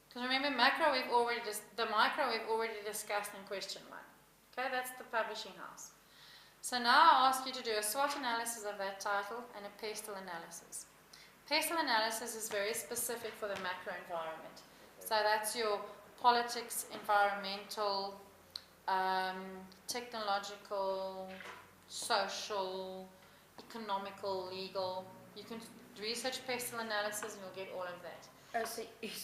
Because remember, the micro we've already discussed in question 1. Okay, that's the publishing house. So now I ask you to do a SWOT analysis of that title and a pestle analysis. Pestle analysis is very specific for the macro environment. So that's your politics, environmental, technological, social, economical, legal. You can research pestle analysis and you'll get all of that. Oh, so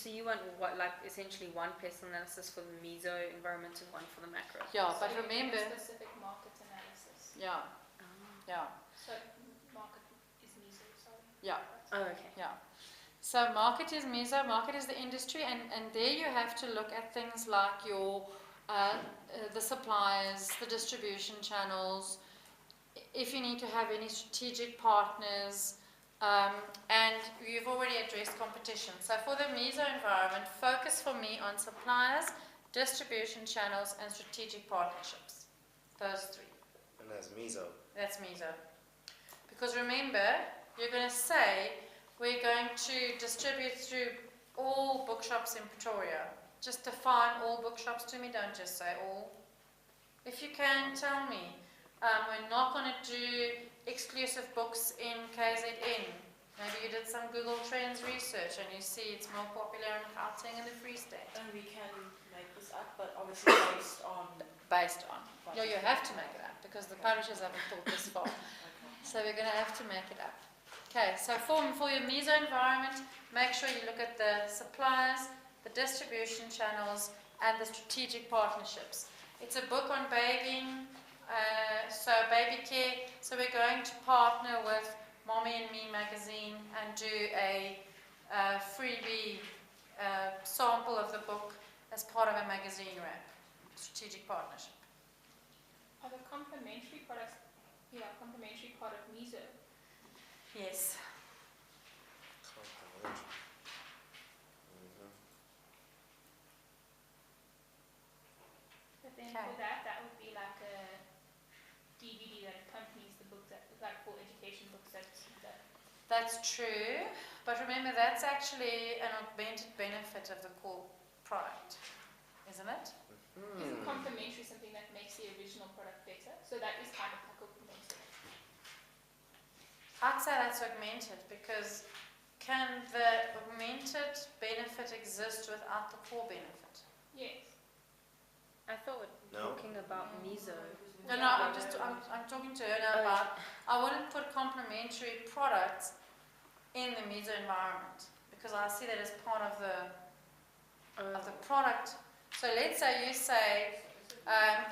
you want what, like essentially one pestle analysis for the meso environment and one for the macro? Yeah, So but you do a remember, specific market analysis. yeah, yeah, So market is meso, sorry. yeah. Oh, okay. Yeah. So market is meso, market is the industry, and there you have to look at things like your the suppliers, the distribution channels, if you need to have any strategic partners, and you've already addressed competition. So for the meso environment, focus for me on suppliers, distribution channels, and strategic partnerships. Those 3. And that's meso. That's meso. Because remember, you're going to say, we're going to distribute through all bookshops in Pretoria. Just define all bookshops to me, don't just say all. If you can, tell me. We're not going to do exclusive books in KZN. Maybe you did some Google Trends research and you see it's more popular in Gauteng and the Free State. And we can make this up, but obviously based on. Based on. No, you have to make it up because the publishers haven't thought this far. So we're going to have to make it up. Okay, so for your meso environment, make sure you look at the suppliers, the distribution channels, and the strategic partnerships. It's a book on babying, so baby care. So we're going to partner with Mommy and Me magazine and do a freebie sample of the book as part of a magazine wrap. Strategic partnership. Are the complementary products, complementary part of meso? Yes. But then Okay. for that would be like a DVD that accompanies the book, that like for education books that. That's true, but remember that's actually an augmented benefit of the core product, isn't it? Isn't complementary something that makes the original product better? So that is kind of like augmented. I'd say that's augmented because can the augmented benefit exist without the core benefit? Yes. I thought we're No. talking about meso. No, I'm talking to her now about, I wouldn't put complementary products in the meso environment because I see that as part of the product. So let's say you say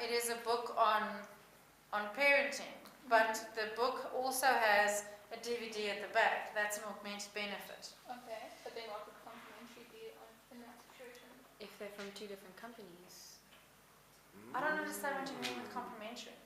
it is a book on parenting, but the book also has a DVD at the back. That's an augmented benefit. Okay. But then what would complementary be in that situation? If they're from two different companies. I don't understand what you mean with complementary.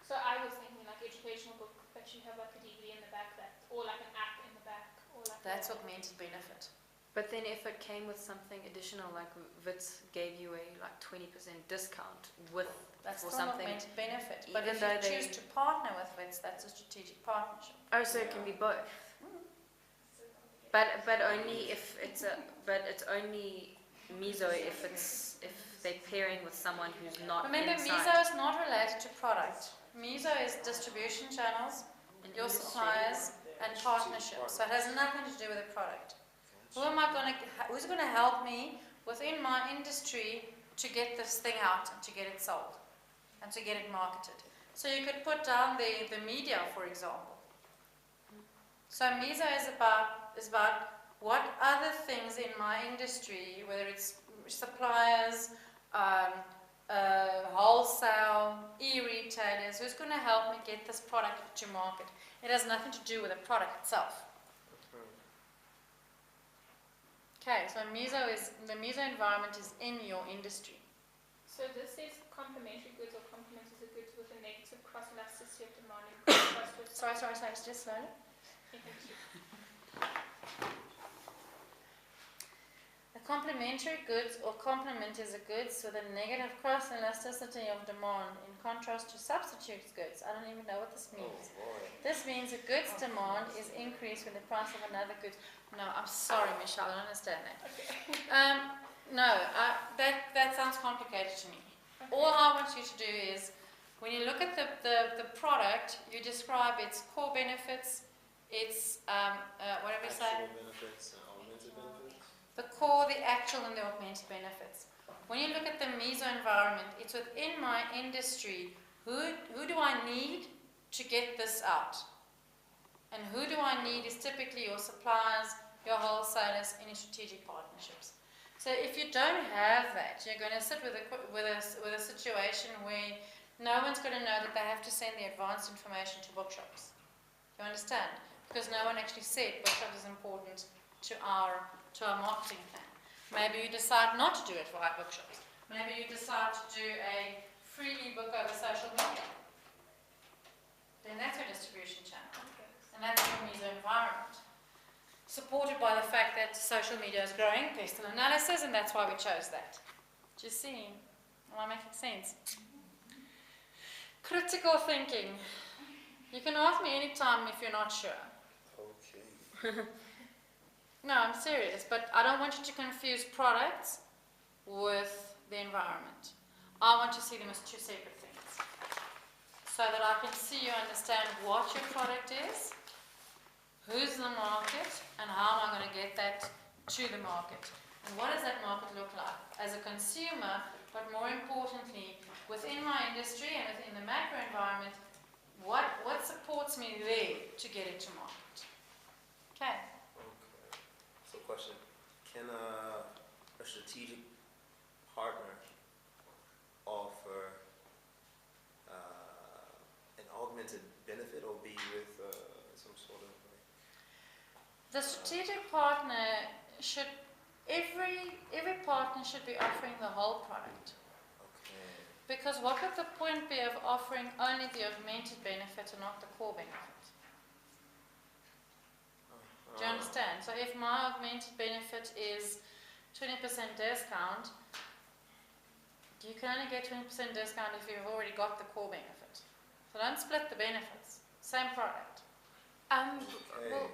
So I was thinking like educational book that you have like a DVD in the back or like an app in the back or like. That's augmented benefit. But then if it came with something additional, like Wits gave you a like 20% discount with That's for still something. augmented benefit. But Even if though you they- choose to partner with Wits, that's a strategic partnership. Oh, so it can be both. But only if it's only meso if they're pairing with someone who's not Remember, inside. meso is not related to product. Meso is distribution channels, an your industry. suppliers, and partnerships. So it has nothing to do with the product. Who's going to help me within my industry to get this thing out and to get it sold and to get it marketed? So you could put down the media, for example. So meso is about what other things in my industry, whether it's suppliers, wholesale, e-retailers, who's going to help me get this product to market. It has nothing to do with the product itself. Okay, so the meso environment is in your industry. So this says complementary goods or complementary goods with a negative cross-elasticity of demand in contrast with. Sorry, just slowly. A complementary goods or complement is a goods with a negative cross-elasticity of demand in contrast to substitute goods. I don't even know what this means. This means a goods demand is increased when the price of another good. No, I'm sorry, Michelle, I don't understand that. No, that sounds complicated to me. All I want you to do is, when you look at the product, you describe its core benefits, its, whatever you say? Actual benefits and augmented benefits? The core, the actual, and the augmented benefits. When you look at the meso environment, it's within my industry. Who do I need to get this out? And who do I need is typically your suppliers, your wholesalers, any strategic partnerships. So if you don't have that, you're going to sit with a situation where no one's going to know that they have to send the advanced information to bookshops. You understand? Because no one actually said bookshops is important to our marketing plan. Maybe you decide not to do it via bookshops. Maybe you decide to do a freebie book over social media. Then that's your distribution channel. And that's your meso environment. Supported by the fact that social media is growing, based on analysis, and that's why we chose that. Do you see? Am I making sense? Critical thinking. You can ask me anytime if you're not sure. Okay. No, I'm serious, but I don't want you to confuse products with the environment. I want to see them as two separate things. So so that I can see you understand what your product is, who's the market, and how am I going to get that to the market. And what does that market look like? As a consumer, but more importantly, within my industry and within the macro environment, what supports me there to get it to market? Okay. Okay. So question, can a strategic partner offer an augmented benefit or be with some sort of like... The strategic partner should, every partner should be offering the whole product. Okay. Because what would the point be of offering only the augmented benefit and not the core benefit? Do you understand? So if my augmented benefit is 20% discount, you can only get 20% discount if you've already got the core benefit. So don't split the benefits. Same product. Okay. Well,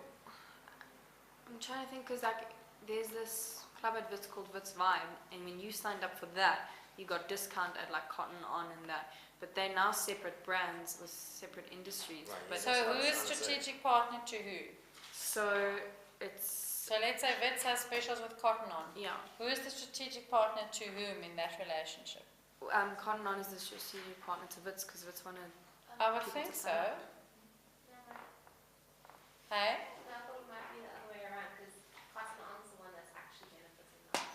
I'm trying to think because like there's this club at Wits called Wits Vibe, and when you signed up for that, you got discount at like Cotton On and that. But they're now separate brands with separate industries. Right, But So who is strategic partner to who? so it's So let's say Wits has specials with Cotton On. yeah. Who is the strategic partner to whom in that relationship? Cotton On is the strategic partner to Wits because Wits wanted I would people think to so. sign up. Hey? I thought it might be the other way around because Cotton On's the one that's actually benefiting us.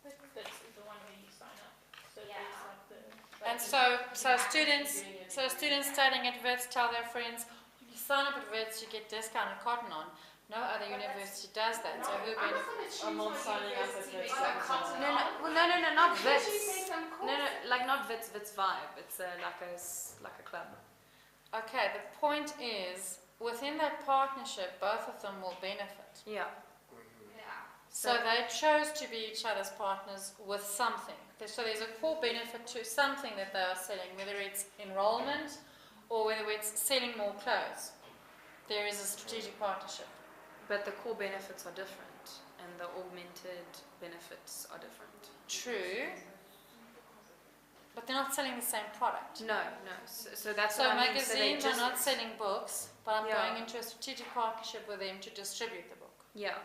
This is the one where you sign up. So Yeah. there's like the... And so students studying at Wits tell their friends, when you sign up at Wits, you get discount at Cotton On. No other university does that. So who I'm not benefits? going to choose I'm not one signing up university at based Wits. on Cotton No, On. not Can't you say Wits. some No, course? like not Wits Vibe. It's like a club. Okay, the point is, within that partnership, both of them will benefit. Yeah. Mhm. Yeah. So they chose to be each other's partners with something. So there's a core benefit to something that they are selling, whether it's enrollment or whether it's selling more clothes. There is a strategic partnership. But the core benefits are different, and the augmented benefits are different. True. But they're not selling the same product. No. So that's So what I mean. So they magazines are just not selling books, but I'm Yeah. going into a strategic partnership with them to distribute the book. yeah.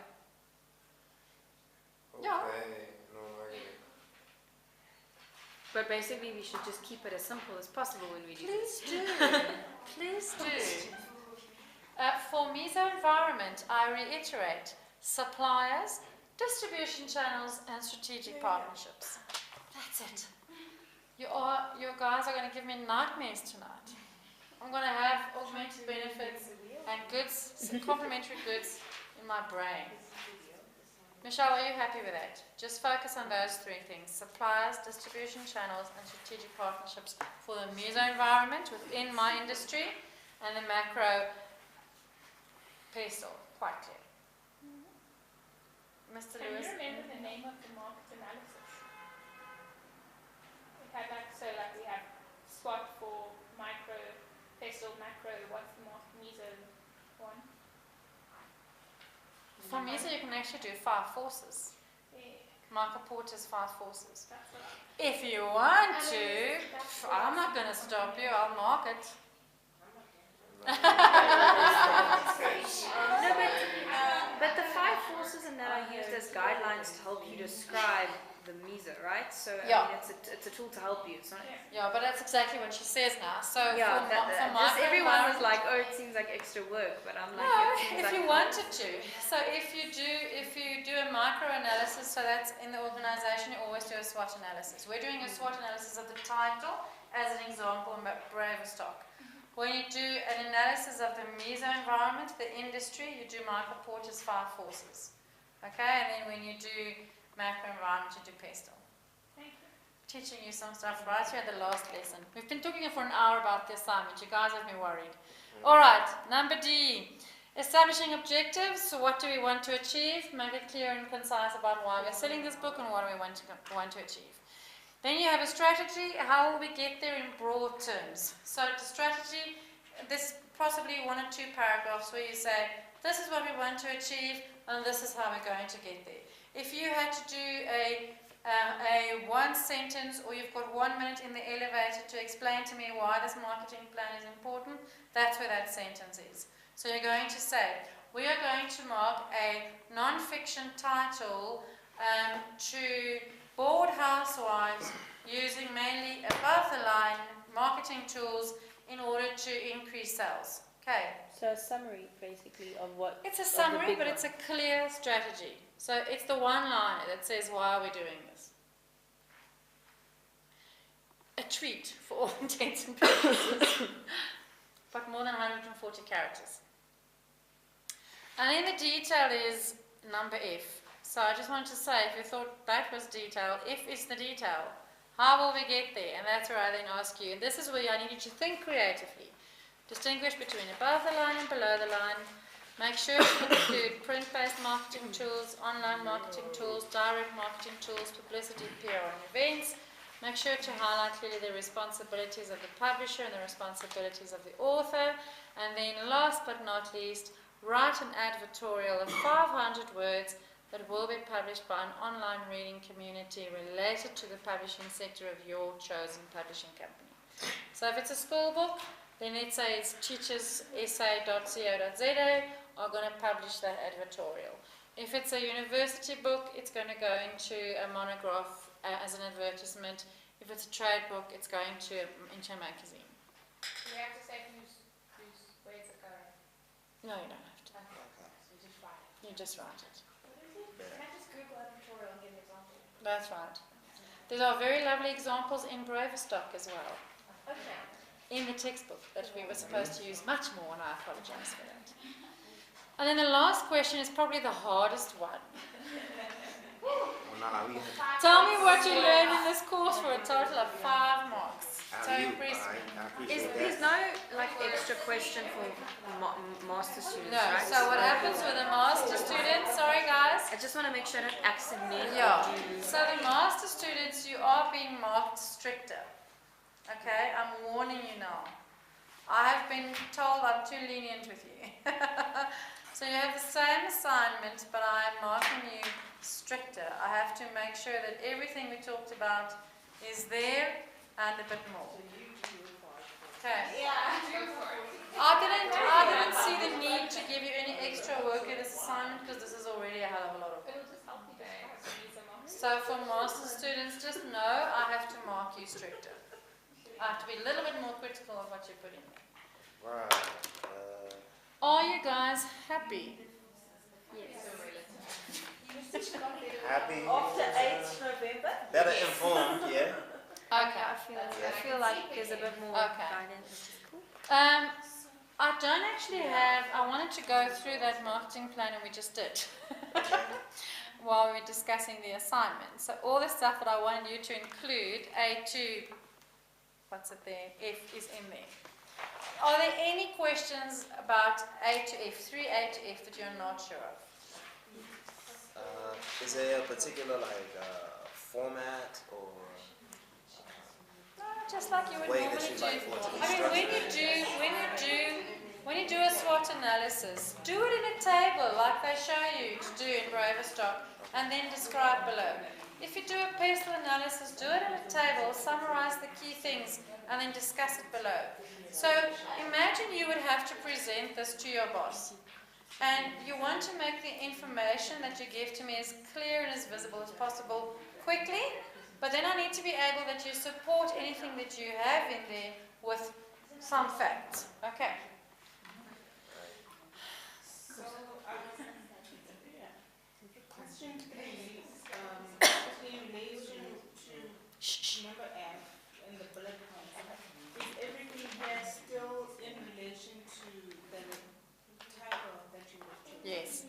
Yeah. Okay. No, I get it. But basically, we should just keep it as simple as possible when we do this. Please do. Please do. For Meso Environment, I reiterate, suppliers, distribution channels, and strategic partnerships. That's it. You guys are going to give me nightmares tonight. I'm going to have augmented benefits and goods, complementary goods in my brain. Michelle, are you happy with that? Just focus on those three things: suppliers, distribution channels, and strategic partnerships for the Meso Environment within my industry, and the macro pestle, quite clear. Mr. Can Lewis? you remember the name of the market analysis? We had like, so like we have SWOT for micro, pestle, macro, what's the market, meso one? For Meso, you can actually do 5 forces. Yeah, Michael Porter's 5 forces. that's what If you want to, I'm not going to stop you, I'll mark it. No, but the 5 forces and that are used as guidelines to help you describe the Meso, right? So Yeah. I mean, it's a tool to help you. It's not. Yeah, but that's exactly what she says now. So Yeah, for just micro everyone was environment- like, oh, it seems like extra work, but I'm like, No, it seems if like you wanted to. So if you do a micro analysis, so that's in the organization, you always do a SWOT analysis. We're doing a SWOT analysis of the title as an example in Braverstock. When you do an analysis of the Meso Environment, the industry, you do Michael Porter's 5 forces. Okay, and then when you do macro environment, you do pestle. Thank you. Teaching you some stuff right here at the last lesson. We've been talking for an hour about the assignment. You guys have me worried. All right, number D. Establishing objectives. So what do we want to achieve? Make it clear and concise about why we're selling this book and what do we want to achieve. Then you have a strategy. How will we get there in broad terms? So the strategy, this possibly 1 or 2 paragraphs where you say, this is what we want to achieve and this is how we're going to get there. If you had to do a a one sentence, or you've got 1 minute in the elevator to explain to me why this marketing plan is important, that's where that sentence is. So you're going to say, we are going to mark a non-fiction title to bored housewives using mainly above the line marketing tools in order to increase sales. Okay. So a summary, basically, of what. It's a of the summary, big but one. it's a clear strategy. So it's the one liner that says, why are we doing this? A treat for all intents and purposes, but more than 140 characters. And then the detail is number F. So I just wanted to say, if you thought that was detail, F is the detail. How will we get there? And that's where I then ask you, and this is where I need you to think creatively. Distinguish between above the line and below the line. Make sure to include print-based marketing tools, online marketing tools, direct marketing tools, publicity, PR, and events. Make sure to highlight clearly the responsibilities of the publisher and the responsibilities of the author. And then last but not least, write an advertorial of 500 words that will be published by an online reading community related to the publishing sector of your chosen publishing company. So if it's a school book, then let's say it's teachersa.co.za are going to publish that advertorial. If it's a university book, it's going to go into a monograph as an advertisement. If it's a trade book, it's going into a magazine. You have to say where's it going. No, you don't have to. Okay. So you just write it. You just write it. Can I just Google editorial and give an example? That's right. There are very lovely examples in Braverstock as well, Okay. in the textbook that we were supposed to use much more, and I apologize for that. And then the last question is probably the hardest one. Well, nah, we Tell me what you learned in this course for a total of 5 marks. So I impressive. appreciate There's that. no like extra question for master students, No, right? so what happens with a master student, sorry guys, I just want to make sure I don't accidentally yeah. do. So the master students, you are being marked stricter. Okay, I'm warning you now. I have been told I'm too lenient with you. So you have the same assignment, but I am marking you stricter. I have to make sure that everything we talked about is there and a bit more. Okay. Yeah. I didn't see the need to give you any extra work in this assignment because this is already a hell of a lot of work. It'll just help you use them all. So for master students, just know I have to mark you stricter. I have to be a little bit more critical of what you put in there. Right. Are you guys happy? Yes. Happy. After 8th November? Better informed, yeah. Okay. I feel like there's a bit more Okay. guidance, which is cool. I don't actually have, I wanted to go through that marketing plan and we just did while we were discussing the assignment. So all the stuff that I wanted you to include, A to, what's it there, F is in there. Are there any questions about A to F, 3A to F that you're not sure of? Is there a particular format or No, just like you would way that normally you'd do. like for it to be I mean, structured? when you do a SWOT analysis, do it in a table like they show you to do in Braverstock, and then describe below. If you do a pestle analysis, do it in a table, summarize the key things, and then discuss it below. So imagine you would have to present this to your boss, and you want to make the information that you give to me as clear and as visible as possible quickly. But then I need to be able that you support anything that you have in there with some facts. Okay. So, question 3, in relation to number F in the bullet point, is everything here still in relation to the title that you were choosing? Yes.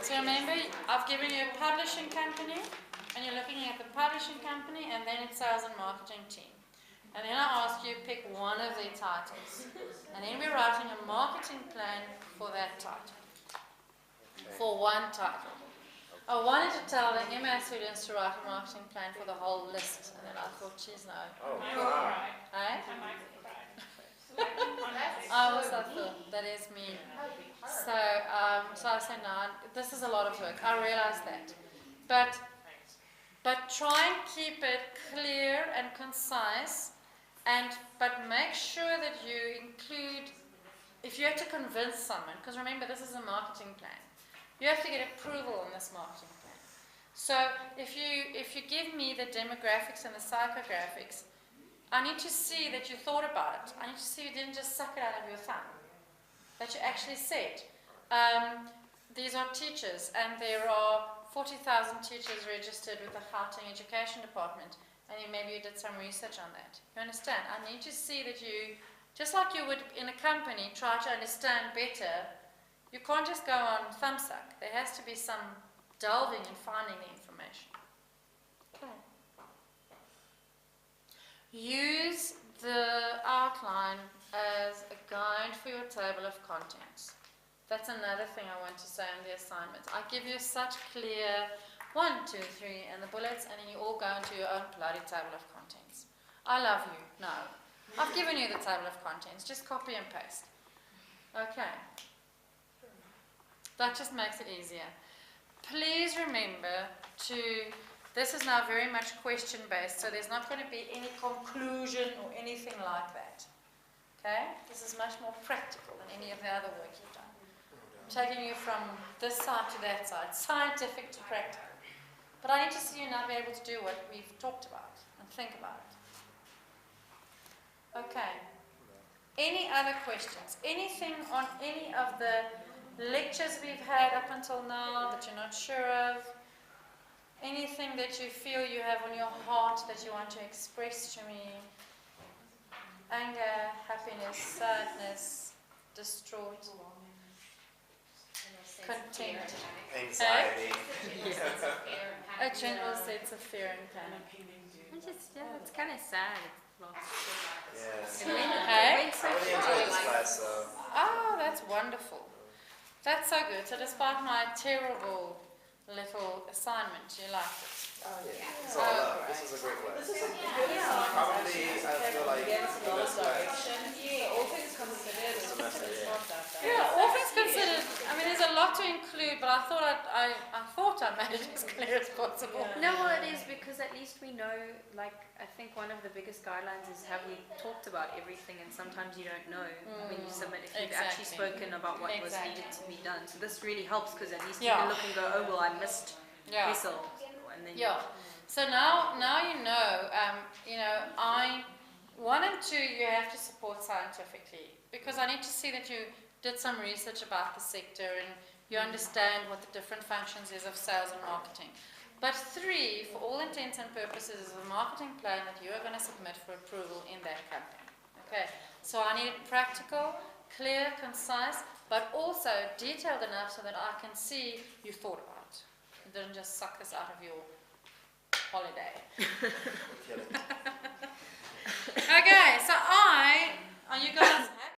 So remember, I've given you a publishing company, and you're looking at the publishing company, and then it's sales and marketing team. And then I ask you pick one of their titles. And then we're writing a marketing plan for that title. For one title. I wanted to tell the MA students to write a marketing plan for the whole list. And then I thought, geez, no. Oh, I wow. might cry. Eh? I might cry. I also thought, that is me. So I said, no, this is a lot of work. I realize that. But but try and keep it clear and concise, but make sure that you include, if you have to convince someone, because remember this is a marketing plan, you have to get approval on this marketing plan. So if you give me the demographics and the psychographics, I need to see that you thought about it. I need to see you didn't just suck it out of your thumb, that you actually said, these are teachers, and there are 40,000 teachers registered with the Gauteng Education Department, and maybe you did some research on that. You understand? I need to see that you, just like you would in a company, try to understand better. You can't just go on thumbsuck. There has to be some delving and finding the information. Okay. Use the outline as a guide for your table of contents. That's another thing I want to say in the assignments. I give you such clear 1, 2, 3 and the bullets, and then you all go into your own bloody table of contents. I love you. No. I've given you the table of contents. Just copy and paste. Okay. That just makes it easier. Please remember to, this is now very much question based, so there's not going to be any conclusion or anything like that. Okay? This is much more practical than any of the other work you've done. I'm taking you from this side to that side, scientific to practical. But I need to see you now be able to do what we've talked about and think about it. Okay. Any other questions? Anything on any of the lectures we've had up until now that you're not sure of? Anything that you feel you have on your heart that you want to express to me? Anger, happiness, sadness, distraught, content, Anxiety. a general sense of fear and panic. It's kind of sad. Yeah. Hey? It I really enjoyed this class, so. Oh, that's wonderful. That's so good. So despite my terrible little assignment, you liked it. Oh, yeah. It's all love. This is a great class. This is a good assignment. Probably, I feel like Against the a lot of best class. direction. Yeah, all things considered, it's Semester, it's yeah. not that bad. Yeah, all things considered, I mean, there's a lot to include, but I thought I made it as clear as possible. Yeah. No, well, it is because at least we know, like, I think one of the biggest guidelines is have we talked about everything, and sometimes you don't know when you submit if you've actually Exactly. spoken about what was needed to be done. So this really helps because at least you Yeah. can look and go, oh, well, I missed Yeah. whistle. And then Yeah. So now you know, I 1 and 2 you have to support scientifically because I need to see that you did some research about the sector and you understand what the different functions is of sales and marketing. But 3, for all intents and purposes, is a marketing plan that you are going to submit for approval in that company. Okay. So I need it practical, clear, concise, but also detailed enough so that I can see you thought about it. You didn't just suck this out of your holiday. Kill it. Okay, so are you guys